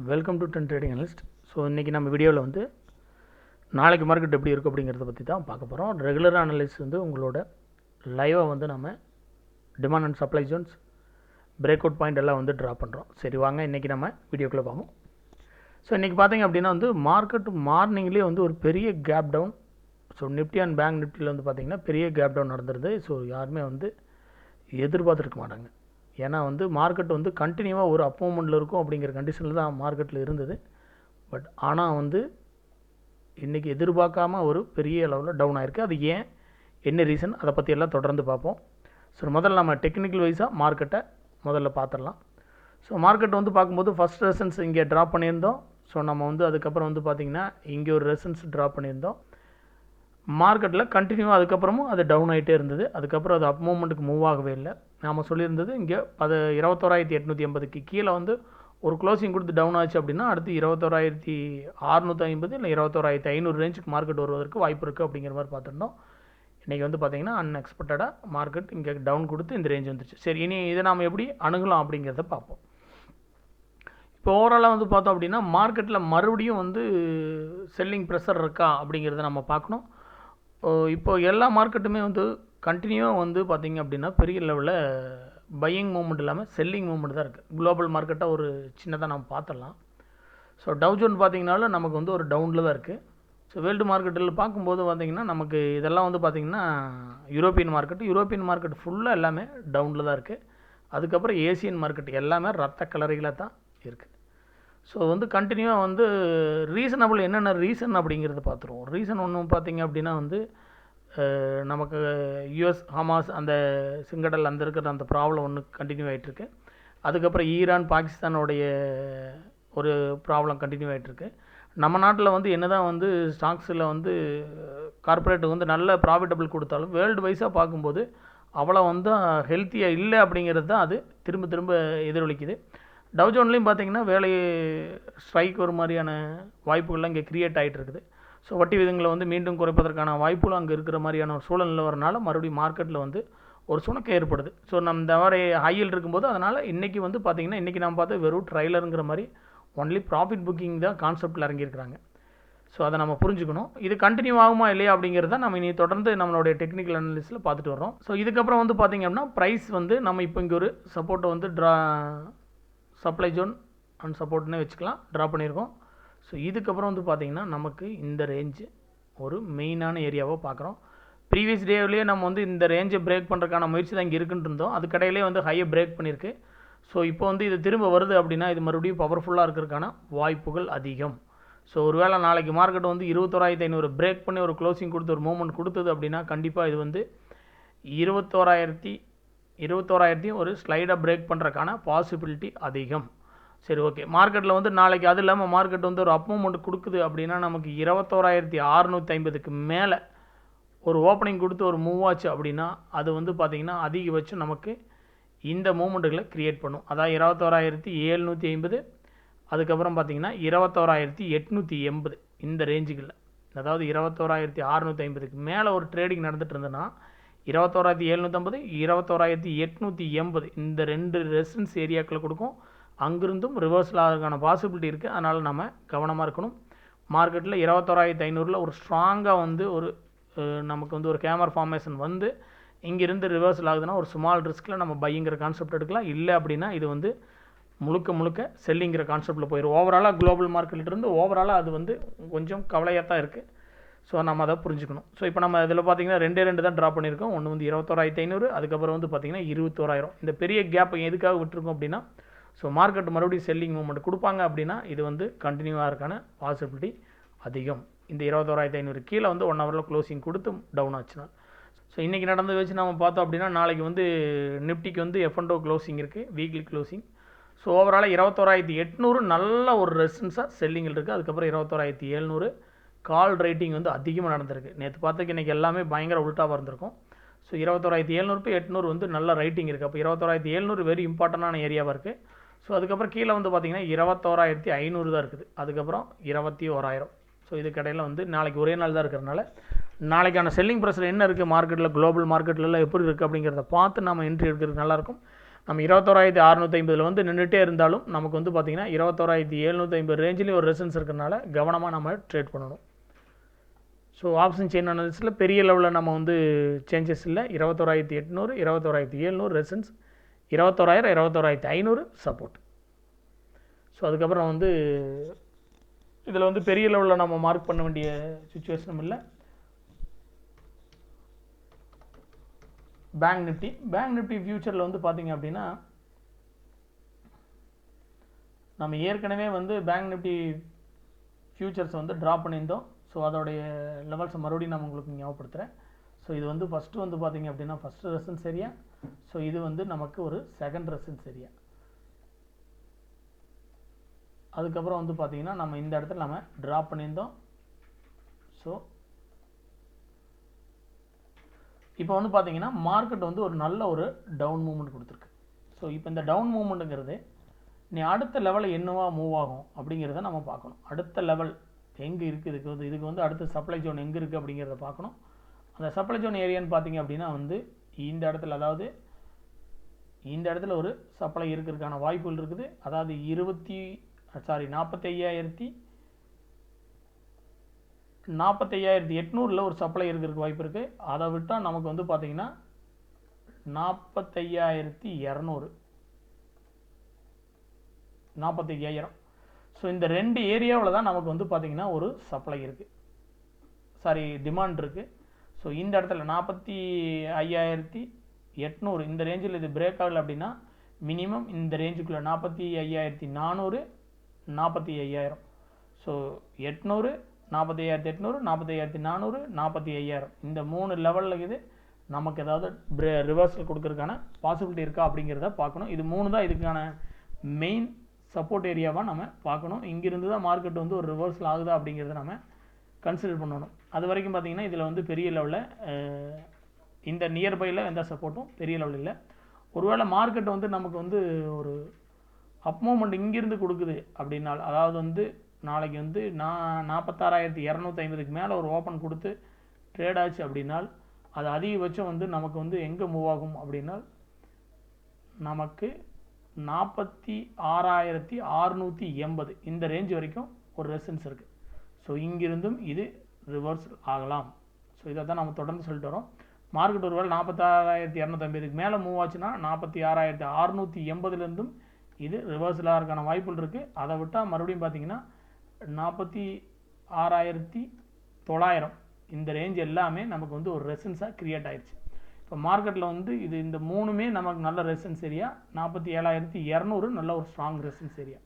Welcome to ten trading analyst. So இன்றைக்கி நம்ம வீடியோவில் வந்து நாளைக்கு மார்க்கெட் எப்படி இருக்குது அப்படிங்கிறத பற்றி தான் பார்க்க போகிறோம். ரெகுலர் அனலிஸ்ட் வந்து உங்களோட லைவாக வந்து நம்ம demand and supply Jones break out point எல்லாம் வந்து ட்ரா பண்ணுறோம். சரி வாங்க இன்றைக்கி நம்ம வீடியோக்குள்ளே பார்ப்போம். ஸோ இன்றைக்கி பார்த்திங்க அப்படின்னா வந்து மார்க்கெட் மார்னிங்லேயே வந்து ஒரு பெரிய gap down. So Nifty and bank நிஃப்டியில் வந்து பார்த்திங்கன்னா பெரிய கேப் டவுன் நடந்துருது. ஸோ யாருமே வந்து எதிர்பார்த்துருக்க மாட்டாங்க. ஏன்னா வந்து மார்க்கெட் வந்து கண்டினியூவாக ஒரு அப் மூமெண்ட்டில் இருக்கும் அப்படிங்கிற கண்டிஷனில் தான் மார்க்கெட்டில் இருந்தது. பட் ஆனால் வந்து இன்றைக்கி எதிர்பார்க்காம ஒரு பெரிய அளவில் டவுன் ஆகிருக்கு. அது ஏன், என்ன ரீசன், அதை பற்றியெல்லாம் தொடர்ந்து பார்ப்போம். ஸோ முதல்ல நம்ம டெக்னிக்கல் வைஸாக மார்க்கெட்டை முதல்ல பார்த்துடலாம். ஸோ மார்க்கெட் வந்து பார்க்கும்போது ஃபஸ்ட் ரெசன்ஸ் இங்கே ட்ராப் பண்ணியிருந்தோம். ஸோ நம்ம வந்து அதுக்கப்புறம் வந்து பார்த்திங்கன்னா இங்கே ஒரு ரெசன்ஸ் ட்ராப் பண்ணியிருந்தோம். மார்க்கெட்டில் கண்டினியூவாக அதுக்கப்புறமும் அது டவுன் ஆகிட்டே இருந்தது. அதுக்கப்புறம் அது அப் மூமெண்ட்டுக்கு மூவ் ஆகவே இல்லை. நாம் சொல்லியிருந்தது இங்கே 21,880க்கு கீழே வந்து ஒரு க்ளோசிங் கொடுத்து டவுன் ஆச்சு அப்படின்னா அடுத்து 21,650 இல்லை 21,500 ரேஞ்சுக்கு மார்க்கெட் வருவதற்கு வாய்ப்பு இருக்குது அப்படிங்கிற மாதிரி பார்த்துருந்தோம். இன்றைக்கி வந்து பார்த்திங்கன்னா அன்எக்ஸ்பெக்டடாக மார்க்கெட் இங்கே டவுன் கொடுத்து இந்த ரேஞ்ச் வந்துச்சு. சரி, இனி இதை நாம் எப்படி அணுகலாம் அப்படிங்கிறத பார்ப்போம். இப்போ ஓவராலாக வந்து பார்த்தோம் அப்படின்னா மார்க்கெட்டில் மறுபடியும் வந்து செல்லிங் ப்ரெஷர் இருக்கா அப்படிங்கிறத நம்ம பார்க்கணும். இப்போ எல்லா மார்க்கெட்டுமே வந்து கண்டினியூவாக வந்து பார்த்திங்க அப்படின்னா பெரிய லெவலில் பையிங் மூவ்மெண்ட் இல்லாமல் செல்லிங் மூவ்மெண்ட் தான் இருக்குது. குளோபல் மார்க்கெட்டாக ஒரு சின்னதாக நம்ம பார்த்துடலாம். ஸோ டவ் ஜோன் பார்த்திங்கனாலும் நமக்கு வந்து ஒரு டவுனில் தான் இருக்குது. ஸோ வேர்ல்டு மார்க்கெட்டில் பார்க்கும்போது பார்த்திங்கன்னா நமக்கு இதெல்லாம் வந்து பார்த்திங்கன்னா யூரோப்பியன் மார்க்கெட் ஃபுல்லாக எல்லாமே டவுனில் தான் இருக்குது. அதுக்கப்புறம் ஏசியன் மார்க்கெட் எல்லாமே ரத்த கலரிகளாக தான் இருக்குது. ஸோ வந்து கண்டினியூவாக வந்து ரீசனபிள் என்னென்ன ரீசன் அப்படிங்கிறத பார்த்துருவோம். ரீசன் ஒன்று பார்த்திங்க அப்படின்னா வந்து நமக்கு யூஎஸ் ஹமாஸ் அந்த சிங்கடல் அந்த இருக்கிற அந்த ப்ராப்ளம் ஒன்று கண்டினியூ ஆகிட்டுருக்கு. அதுக்கப்புறம் ஈரான் பாகிஸ்தானோடைய ஒரு ப்ராப்ளம் கண்டினியூ ஆகிட்டுருக்கு. நம்ம நாட்டில் வந்து என்ன தான் வந்து ஸ்டாக்ஸில் வந்து கார்ப்பரேட் வந்து நல்ல ப்ராஃபிட்டபிள் கொடுத்தாலும் வேர்ல்டு வைஸாக பார்க்கும்போது அவ்வளோ வந்து ஹெல்த்தியாக இல்லை அப்படிங்கிறது தான் அது திரும்ப திரும்ப எதிரொலிக்குது. டவ் ஜோன்லேயும் பார்த்திங்கன்னா வேலை ஸ்ட்ரைக் ஒரு மாதிரியான வாய்ப்புகள்லாம் இங்கே க்ரியேட் ஆகிட்டு இருக்குது. ஸோ வட்டி விதங்களை வந்து மீண்டும் குறைப்பதற்கான வாய்ப்புகளும் அங்கே இருக்கிற மாதிரியான ஒரு சூழலில் வரனால மறுபடியும் மார்க்கெட்டில் வந்து ஒரு சுணக்கம் ஏற்படுது. ஸோ நம்ம இந்த மாதிரி ஹையில் இருக்கும்போது அதனால் இன்றைக்கி வந்து பார்த்திங்கன்னா இன்றைக்கி நம்ம பார்த்து வெறும் ட்ரைலருங்கிற மாதிரி ஒன்லி ப்ராஃபிட் புக்கிங் தான் கான்செப்டில் இறங்கியிருக்கிறாங்க. ஸோ அதை நம்ம புரிஞ்சுக்கணும். இது கண்டினியூ ஆகுமா இல்லையா அப்படிங்கிறத நம்ம இனி தொடர்ந்து நம்மளுடைய டெக்னிக்கல் அனாலிசிஸில் பார்த்துட்டு வரோம். ஸோ இதுக்கப்புறம் வந்து பார்த்திங்க அப்படின்னா ப்ரைஸ் வந்து நம்ம இப்போ இங்கே ஒரு சப்போர்ட்டை வந்து சப்ளை ஜோன் அண்ட் சப்போர்ட்னே வச்சுக்கலாம், ட்ரா பண்ணியிருக்கோம். ஸோ இதுக்கப்புறம் வந்து பார்த்திங்கன்னா நமக்கு இந்த ரேஞ்சு ஒரு மெயினான ஏரியாவை பார்க்குறோம். ப்ரீவியஸ் டேவிலேயே நம்ம வந்து இந்த ரேஞ்சை பிரேக் பண்ணுறதுக்கான முயற்சி தான் இங்கே இருக்குன்னு இருந்தோம். அதுக்கடையிலே வந்து ஹையை பிரேக் பண்ணியிருக்கு. ஸோ இப்போ வந்து இது திரும்ப வருது அப்படின்னா இது மறுபடியும் பவர்ஃபுல்லாக இருக்கிறதுக்கான வாய்ப்புகள் அதிகம். ஸோ ஒருவேளை நாளைக்கு மார்க்கெட் வந்து 21,500 பிரேக் பண்ணி ஒரு க்ளோசிங் கொடுத்து ஒரு மூவ்மெண்ட் கொடுத்தது அப்படின்னா கண்டிப்பாக இது வந்து 21,000 ஒரு ஸ்லைடாக பிரேக் பண்ணுறதுக்கான பாசிபிலிட்டி அதிகம். சரி, ஓகே. மார்க்கெட்டில் வந்து நாளைக்கு அது இல்லாமல் மார்க்கெட் வந்து ஒரு அப் மூவ்மெண்ட் கொடுக்குது அப்படின்னா நமக்கு 21,650க்கு மேலே ஒரு ஓப்பனிங் கொடுத்து ஒரு மூவ் ஆச்சு அப்படின்னா அது வந்து பார்த்திங்கன்னா அதிகபட்சம் நமக்கு இந்த மூவ்மெண்ட்டுகளை க்ரியேட் பண்ணும். அதாவது 21,750, அதுக்கப்புறம் பார்த்திங்கன்னா 21,880 இந்த ரேஞ்சுகளில், அதாவது 21,650க்கு மேலே ஒரு ட்ரேடிங் நடந்துகிட்டு இருந்ததுன்னா 21,750, 21,880 இந்த ரெண்டு ரெசிஸ்டன்ஸ் ஏரியாக்களை கொடுக்கும். அங்கிருந்தும் ரிவர்ஸில் ஆகிறதுக்கான பாசிபிலிட்டி இருக்குது. அதனால் நம்ம கவனமாக இருக்கணும். மார்க்கெட்டில் 21,500 ஒரு ஸ்ட்ராங்காக வந்து ஒரு நமக்கு வந்து ஒரு கேமர் ஃபார்மேஷன் வந்து இங்கேருந்து ரிவர்ஸில் ஆகுதுன்னா ஒரு ஸ்மால் ரிஸ்கில் நம்ம பைங்கிற கான்செப்ட் எடுக்கலாம். இல்லை அப்படின்னா இது வந்து முழுக்க செல்லிங்கிற கான்செப்டில் போயிடும். ஓவராலாக குளோபல் மார்க்கெட்லேருந்து ஓவராலாக அது வந்து கொஞ்சம் கவலையாக தான் இருக்குது. ஸோ நம்ம அதை புரிஞ்சுக்கணும். ஸோ இப்போ நம்ம இதில் பார்த்திங்கன்னா ரெண்டு தான் ட்ரா பண்ணியிருக்கோம். ஒன்று வந்து 21,500, அதுக்கப்புறம் வந்து பார்த்திங்கன்னா 21,000. இந்த பெரிய கேப் எதுக்காக விட்டுருக்கோம் அப்படின்னா ஸோ மார்க்கெட் மறுபடியும் செல்லிங் மூவ்மெண்ட் கொடுப்பாங்க அப்படின்னா இது வந்து கண்டினியூவாக இருக்கான பாசிபிலிட்டி அதிகம். இந்த 21,500 கீழே வந்து 1 ஹவரில் க்ளோசிங் கொடுத்து டவுன் ஆச்சுன்னா. ஸோ இன்றைக்கி நடந்து வச்சு நம்ம பார்த்தோம் அப்படின்னா நாளைக்கு வந்து நிஃப்டிக்கு வந்து F&O க்ளோசிங் இருக்குது, வீக்லி க்ளோசிங். ஸோ ஓவராலாக 21,800 நல்ல ஒரு ரெசிஸ்டன்ஸாக செல்லிங்கில் இருக்குது. அதுக்கப்புறம் 21,700 கால் ரேட்டிங் வந்து அதிகமாக நடந்திருக்கு. நேற்று பார்த்துக்கு இன்றைக்கி எல்லாமே பயங்கர உல்ட்டாக இருந்திருக்கும். ஸோ 21,700 800 வந்து நல்ல ரைட்டிங் இருக்குது. அப்போ 21,700 வெரி இம்பார்ட்டண்டான ஏரியாவாக இருக்குது. ஸோ அதுக்கப்புறம் கீழே வந்து பார்த்திங்கன்னா 21,500 தான் இருக்குது. அதுக்கப்புறம் 21,000. ஸோ இதுக்கு இடையில் வந்து நாளைக்கு ஒரே நாள் தான் இருக்கிறதுனால நாளைக்கான செல்லிங் ப்ரெஷர் என்ன இருக்குது மார்க்கெட்டில், குளோபல் மார்க்கெட்லலாம் எப்படி இருக்குது அப்படிங்கிறத பார்த்து நம்ம என்ட்ரி எடுக்கிறது நல்லாயிருக்கும். நம்ம 21,650 வந்து நின்றுட்டே இருந்தாலும் நமக்கு வந்து பார்த்திங்கன்னா 21,750 ரேஞ்சிலேயும் ஒரு ரெசன்ஸ் இருக்கிறனால கவனமாக நம்ம ட்ரேட் பண்ணணும். ஸோ ஆப்ஷன் செயின் அனாலிசிஸில் பெரிய லெவலில் நம்ம வந்து சேஞ்சஸ் இல்லை. 21,800 21,700 ரெசன்ஸ், 21,000 21,500 சப்போர்ட். ஸோ அதுக்கப்புறம் வந்து இதில் வந்து பெரிய லெவலில் நம்ம மார்க் பண்ண வேண்டிய சுச்சுவேஷனும் இல்லை. பேங்க் நிஃப்டி ஃபியூச்சரில் வந்து பார்த்திங்க அப்படின்னா நம்ம ஏற்கனவே வந்து பேங்க் நிஃப்டி ஃபியூச்சர்ஸ் வந்து ட்ராப் பண்ணியிருந்தோம். ஸோ அதோடைய லெவல்ஸை மறுபடியும் நான் உங்களுக்கு ஞாபகப்படுத்துகிறேன். ஸோ இது வந்து ஃபஸ்ட்டு வந்து பார்த்திங்க அப்படின்னா ஃபஸ்ட்டு ரெசன்ஸ் ஏரியா. ஸோ இது வந்து நமக்கு ஒரு செகண்ட் ரெசன்ஸ் ஏரியா. அதுக்கப்புறம் வந்து பார்த்திங்கன்னா நம்ம இந்த இடத்துல நம்ம ட்ராப் பண்ணியிருந்தோம். ஸோ இப்போ வந்து பார்த்திங்கன்னா மார்க்கெட் வந்து ஒரு நல்ல ஒரு டவுன் மூவ்மெண்ட் கொடுத்துருக்கு. ஸோ இப்போ இந்த டவுன் மூவ்மெண்ட்டுங்கிறது நீ அடுத்த லெவலில் என்னவா மூவ் ஆகும் அப்படிங்கிறத நம்ம பார்க்கணும். அடுத்த லெவல் எங்கே இருக்குது, இதுக்கு வந்து அடுத்த சப்ளை ஜோன் எங்கே இருக்குது அப்படிங்கிறத பார்க்கணும். அந்த சப்ளை ஜோன் ஏரியான்னு பார்த்திங்க அப்படின்னா வந்து இந்த இடத்துல, அதாவது இந்த இடத்துல ஒரு சப்ளை இருக்கிறதுக்கான வாய்ப்புகள் இருக்குது. அதாவது 45,800 ஒரு சப்ளை இருக்கிறதுக்கு வாய்ப்பு இருக்குது. அதை விட்டால் நமக்கு வந்து பார்த்திங்கன்னா 45,200 45,000. ஸோ இந்த ரெண்டு ஏரியாவில் தான் நமக்கு வந்து பார்த்திங்கன்னா ஒரு சப்ளை இருக்குது, டிமாண்ட் இருக்குது. ஸோ இந்த இடத்துல 45,800 இந்த ரேஞ்சில் இது பிரேக் ஆகலை அப்படின்னா மினிமம் இந்த ரேஞ்சுக்குள்ளே 45,400 45,000. ஸோ 800 45,800 45,400 45,000 இந்த 3 லெவலில் இது நமக்கு ஏதாவது ரிவர்சல் கொடுக்கறதுக்கான பாசிபிலிட்டி இருக்கா அப்படிங்கிறத பார்க்கணும். இது 3 தான் இதுக்கான மெயின் சப்போர்ட் ஏரியாவாக நம்ம பார்க்கணும். இங்கிருந்து தான் மார்க்கெட் வந்து ஒரு ரிவர்சல் ஆகுதா அப்படிங்கிறத நம்ம கன்சிடர் பண்ணணும். அது வரைக்கும் பார்த்திங்கன்னா இதில் வந்து பெரிய லெவலில் இந்த நியர்பையில் எந்த சப்போர்ட்டும் பெரிய லெவலில் இல்லை. ஒருவேளை மார்க்கெட் வந்து நமக்கு வந்து ஒரு அப் மூவ்மெண்ட் இங்கிருந்து கொடுக்குது அப்படின்னால, அதாவது வந்து நாளைக்கு வந்து 46,250க்கு மேலே ஒரு ஓப்பன் கொடுத்து ட்ரேட் ஆச்சு அப்படின்னால் அது அதிகபட்சம் வந்து நமக்கு வந்து எங்கே மூவ் ஆகும் அப்படின்னால் நமக்கு 46,680 இந்த ரேஞ்ச் வரைக்கும் ஒரு ரெசன்ஸ் இருக்குது. ஸோ இங்கிருந்தும் இது ரிவர்ஸ் ஆகலாம். ஸோ இதை தான் நம்ம தொடர்ந்து சொல்லிட்டு வரோம். மார்க்கெட் ஒருவேளை 46,250க்கு மேலே மூவ் ஆச்சுன்னா 46,680லேருந்தும் இது ரிவர்சலாக இருக்கான வாய்ப்புகள் இருக்குது. அதை விட்டால் மறுபடியும் பார்த்திங்கன்னா 46,900 இந்த ரேஞ்ச் எல்லாமே நமக்கு வந்து ஒரு ரெசன்ஸாக க்ரியேட் ஆயிடுச்சு. இப்போ மார்க்கெட்டில் வந்து இது இந்த 3மே நமக்கு நல்ல ரெசன்ஸ் ஏரியா. 47,200 நல்ல ஒரு ஸ்ட்ராங் ரெசன்ஸ் ஏரியா.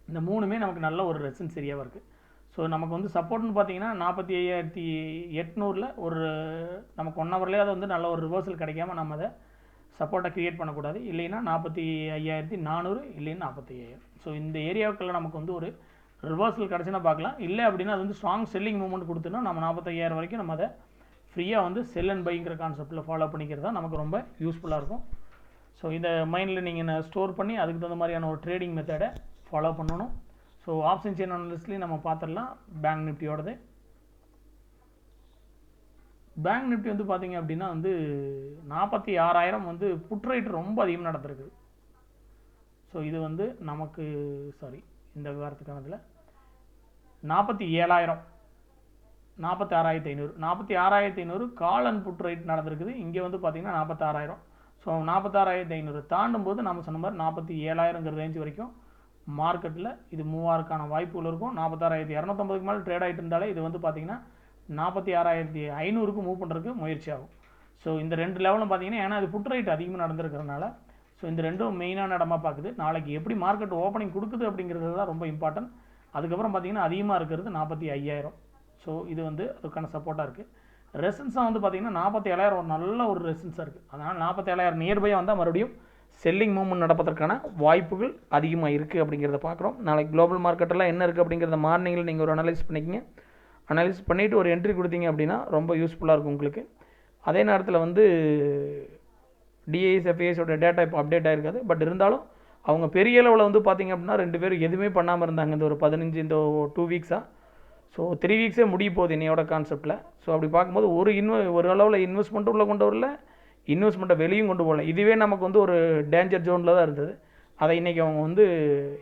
இந்த 3மே நமக்கு நல்ல ஒரு ரெசன்ஸ் ஏரியாவாக இருக்குது. ஸோ நமக்கு வந்து சப்போர்ட்னு பார்த்தீங்கன்னா 45,800 ஒரு நமக்கு 1 ஹவர்லேயே அது வந்து நல்ல ஒரு ரிவர்சல் கிடைக்காம நம்ம அதை சப்போர்ட்டை க்ரியேட் பண்ணக்கூடாது. இல்லைன்னா 45,400 இல்லைன்னா 45,000. ஸோ இந்த ஏரியாவுக்குள்ள நமக்கு வந்து ஒரு ரிவர்சல் கிடச்சுன்னா பார்க்கலாம். இல்லை அப்படின்னா அது வந்து ஸ்ட்ராங் செல்லிங் மூவ்மெண்ட் கொடுத்துன்னா நம்ம 45,000 வரைக்கும் நம்ம அதை ஃப்ரீயாக வந்து செல் அண்ட் பைங்கிற கான்செப்ட்டில் ஃபாலோ பண்ணிக்கிறது தான் நமக்கு ரொம்ப யூஸ்ஃபுல்லாக இருக்கும். ஸோ இதை மைண்டில் நீங்கள் ஸ்டோர் பண்ணி அதுக்கு தகுந்த மாதிரியான ஒரு ட்ரேடிங் மெத்தடை ஃபாலோ பண்ணணும். ஸோ ஆப்ஷன் செயின் அனாலிசிஸ்லேயும் நம்ம பார்த்துடலாம் பேங்க் நிஃப்டியோடது. பேங்க் நிஃப்டி வந்து பார்த்திங்க அப்படின்னா வந்து 46,000 வந்து புட் ரேட் ரொம்ப அதிகமாக நடந்திருக்குது. ஸோ இது வந்து நமக்கு இந்த விவரத்துக்கானதில் 47,000 46,500 46,500 கால் அண்ட் புட் ரேட் நடந்திருக்குது. இங்கே வந்து பார்த்திங்கன்னா 46,000. ஸோ 46,500 தாண்டும் போது நம்ம சொன்ன மாதிரி 47,000ங்கிற ரேஞ்ச் வரைக்கும் மார்க்கெட்டில் இது மூவாருக்கான வாய்ப்புகள் இருக்கும். 46,250க்கு மேலே ட்ரேட் ஆகிட்டு இருந்தாலே இது வந்து பார்த்திங்கன்னா 46,500க்கு மூவ் பண்ணுறதுக்கு முயற்சி ஆகும். ஸோ இந்த ரெண்டு லெவலும் பார்த்திங்கன்னா ஏன்னா அது புட் ரேட் அதிகமாக நடந்திருக்கிறதுனால ஸோ இந்த ரெண்டும் மெயினான இடமா பார்க்குது. நாளைக்கு எப்படி மார்க்கெட் ஓப்பனிங் கொடுக்குது அப்படிங்கிறது தான் ரொம்ப இம்பார்ட்டன்ட். அதுக்கப்புறம் பார்த்திங்கன்னா அதிகமாக இருக்கிறது 45,000. ஸோ இது வந்து அதுக்கான சப்போர்ட்டாக இருக்குது. ரெசன்ஸாக வந்து பார்த்திங்கன்னா 47,000 ஒரு நல்ல ஒரு ரெசன்ஸாக இருக்குது. அதனால் 47,000 நியர்பையாக வந்தால் மறுபடியும் செல்லிங் மூவ்மெண்ட் நடப்பதற்கான வாய்ப்புகள் அதிகமாக இருக்குது அப்படிங்கிறத பார்க்குறோம். நாளைக்கு குளோபல் மார்க்கெட்டெல்லாம் என்ன இருக்குது அப்படிங்கிறத மார்னிங்கில் நீங்கள் ஒரு அனலைஸ் பண்ணிக்கிங்க. அனலைஸ் பண்ணிவிட்டு ஒரு என்ட்ரி கொடுத்தீங்க அப்படின்னா ரொம்ப யூஸ்ஃபுல்லாக இருக்கும் உங்களுக்கு. அதே நேரத்தில் வந்து டிஐஎஸ் எஃப்ஐஎஸோட டேட்டா இப்போ அப்டேட் ஆகிருக்காது. பட் இருந்தாலும் அவங்க பெரிய அளவில் வந்து பார்த்திங்க அப்படின்னா 2 பேரும் எதுவுமே பண்ணாமல் இருந்தாங்க இந்த ஒரு 15 இந்த 2 வீக்ஸாக. ஸோ 3 வீக்ஸே முடிய போகுது என்னையோட கான்செப்டில். ஸோ அப்படி பார்க்கும்போது ஒரு அளவில் இன்வெஸ்ட்மெண்ட்டும் உள்ள கொண்டு வரல, இன்வெஸ்ட்மெண்ட்டை வெளியும் கொண்டு போகல. இதுவே நமக்கு வந்து ஒரு டேஞ்சர் ஜோனில் தான் இருந்தது. அதை இன்றைக்கி அவங்க வந்து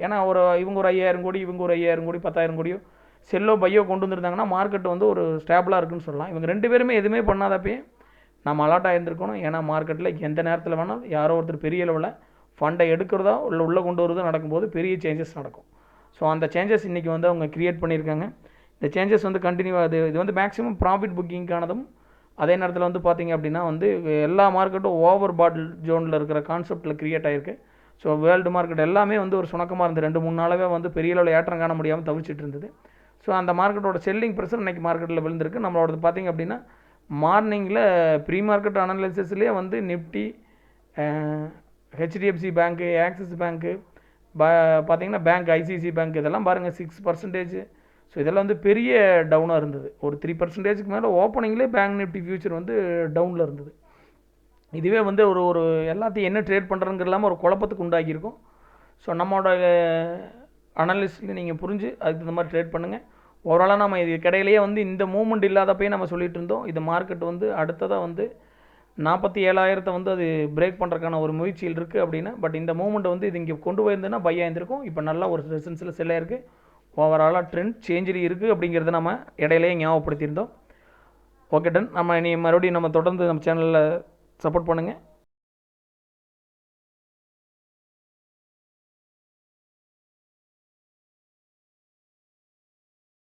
ஏன்னா இவங்க ஒரு 5000 கோடி, இவங்க ஒரு 5000 கோடி, 10,000 கோடியோ செல்லோ பையோ கொண்டு வந்திருந்தாங்கன்னா மார்க்கெட் வந்து ஒரு ஸ்டேபிளாக இருக்குன்னு சொல்லலாம். இவங்க 2 பேருமே எதுவுமே பண்ணாதப்பே நம்ம அலர்ட் ஆகியிருந்திருக்கணும். ஏன்னா மார்க்கெட்டில் எந்த நேரத்தில் வேணாலும் யாரோ ஒருத்தர் பெரிய லெவலில் ஃபண்டை எடுக்கிறதா உள்ளே கொண்டு வரதோ நடக்கும்போது பெரிய சேஞ்சஸ் நடக்கும். ஸோ அந்த சேஞ்சஸ் இன்றைக்கி வந்து அவங்க க்ரியேட் பண்ணியிருக்காங்க. இந்த சேஞ்சஸ் வந்து கண்டினியூ ஆகுது. இது வந்து மேக்ஸிமம் ப்ராஃபிட் புக்கிங்கானதும் அதே நேரத்தில் வந்து பார்த்திங்க அப்படின்னா வந்து எல்லா மார்க்கெட்டும் ஓவர் பாட்டில் ஜோனில் இருக்கிற கான்செப்டில் க்ரியேட் ஆகிருக்கு. ஸோ வேர்ல்டு மார்க்கெட் எல்லாமே வந்து ஒரு சுணக்கமாக இருந்து 2-3 நாளாகவே வந்து பெரிய அளவில் ஏற்றம் காண முடியாமல் தவிச்சிட்டு இருந்தது. ஸோ அந்த மார்க்கெட்டோட செல்லிங் ப்ரெஷர் இன்றைக்கி மார்க்கெட்டில் விழுந்திருக்கு. நம்மளோட பார்த்திங்க அப்படின்னா மார்னிங்கில் ப்ரீ மார்க்கெட் அனாலிசிஸ்லேயே வந்து நிஃப்டி, ஹெச்டிஎஃப்சி பேங்க்கு, ஆக்சிஸ் பேங்க்கு, பார்த்திங்கன்னா பேங்க் ஐசிசி பேங்க் இதெல்லாம் பாருங்கள் 6%. ஸோ இதெல்லாம் வந்து பெரிய டவுனாக இருந்தது. ஒரு 3%க்கு மேலே ஓப்பனிங்லேயே பேங்க் நிஃப்டி ஃபியூச்சர் வந்து டவுனில் இருந்தது. இதுவே வந்து ஒரு எல்லாத்தையும் என்ன ட்ரேட் பண்ணுறதுங்கிற இல்லாமல் ஒரு குழப்பத்துக்கு உண்டாக்கியிருக்கும். ஸோ நம்மளோட அனாலிஸ்ட்டில் நீங்கள் புரிஞ்சு அதுக்கு இந்த மாதிரி ட்ரேட் பண்ணுங்கள். ஓவராலாக நம்ம இது கிடையிலேயே வந்து இந்த மூவ்மெண்ட் இல்லாதப்பே நம்ம சொல்லிகிட்டு இருந்தோம். இந்த மார்க்கெட் வந்து அடுத்ததாக வந்து 47,000 வந்து அது பிரேக் பண்ணுறதுக்கான ஒரு முயற்சியில் இருக்குது அப்படின்னா. பட் இந்த மூவ்மெண்ட் வந்து இது இங்கே கொண்டு போயிருந்ததுன்னா பை ஆயிருந்திருக்கும். இப்போ நல்லா ஒரு ரெசன்ஸில் செல் ஆயிருக்கு. ஓவராலாக ட்ரெண்ட் சேஞ்சில் இருக்குது அப்படிங்கிறத நம்ம இடையிலேயே ஞாபகப்படுத்தியிருந்தோம். Okay done. நம்ம இனி மறுபடியும் நம்ம தொடர்ந்து நம்ம சேனலில் சப்போர்ட் பண்ணுங்கள்.